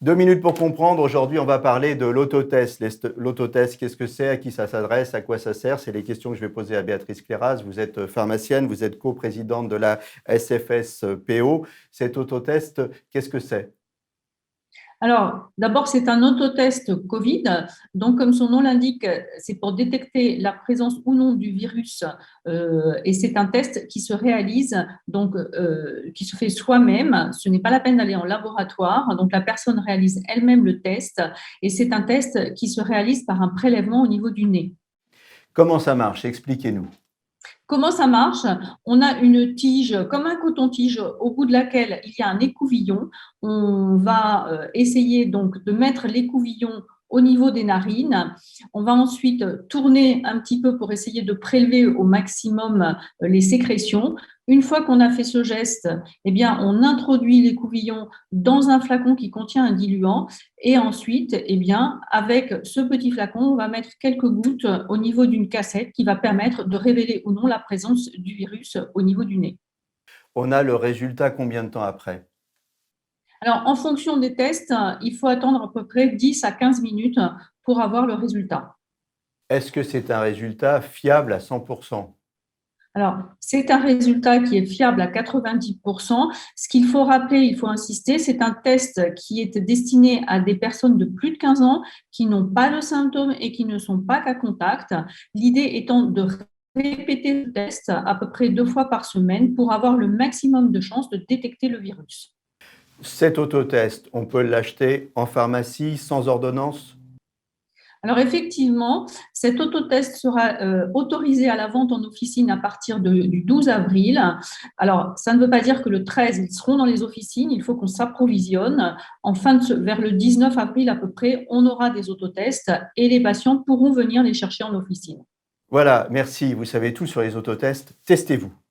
2 minutes pour comprendre. Aujourd'hui, on va parler de l'autotest. L'autotest, qu'est-ce que c'est? À qui ça s'adresse? À quoi ça sert? C'est les questions que je vais poser à Béatrice Cléraz. Vous êtes pharmacienne, vous êtes coprésidente de la SFSPO. Cet autotest, qu'est-ce que c'est? Alors, d'abord, c'est un autotest Covid. Donc, comme son nom l'indique, c'est pour détecter la présence ou non du virus. Et c'est un test qui se réalise, donc, qui se fait soi-même. Ce n'est pas la peine d'aller en laboratoire. Donc, la personne réalise elle-même le test. Et c'est un test qui se réalise par un prélèvement au niveau du nez. Comment ça marche? Expliquez-nous. Comment ça marche? On a une tige, comme un coton-tige, au bout de laquelle il y a un écouvillon. On va essayer donc de mettre l'écouvillon au niveau des narines. On va ensuite tourner un petit peu pour essayer de prélever au maximum les sécrétions. Une fois qu'on a fait ce geste, eh bien, on introduit l'écouvillon dans un flacon qui contient un diluant et ensuite, eh bien, avec ce petit flacon, on va mettre quelques gouttes au niveau d'une cassette qui va permettre de révéler ou non la présence du virus au niveau du nez. On a le résultat combien de temps après? Alors, en fonction des tests, il faut attendre à peu près 10 à 15 minutes pour avoir le résultat. Est-ce que c'est un résultat fiable à 100%? Alors, c'est un résultat qui est fiable à 90%. Ce qu'il faut rappeler, il faut insister, c'est un test qui est destiné à des personnes de plus de 15 ans qui n'ont pas de symptômes et qui ne sont pas cas contact. L'idée étant de répéter le test à peu près 2 fois par semaine pour avoir le maximum de chances de détecter le virus. Cet autotest, on peut l'acheter en pharmacie sans ordonnance? Alors effectivement, cet autotest sera autorisé à la vente en officine à partir du 12 avril. Alors, ça ne veut pas dire que le 13, ils seront dans les officines. Il faut qu'on s'approvisionne. Vers le 19 avril à peu près, on aura des autotests et les patients pourront venir les chercher en officine. Voilà, merci. Vous savez tout sur les autotests. Testez-vous.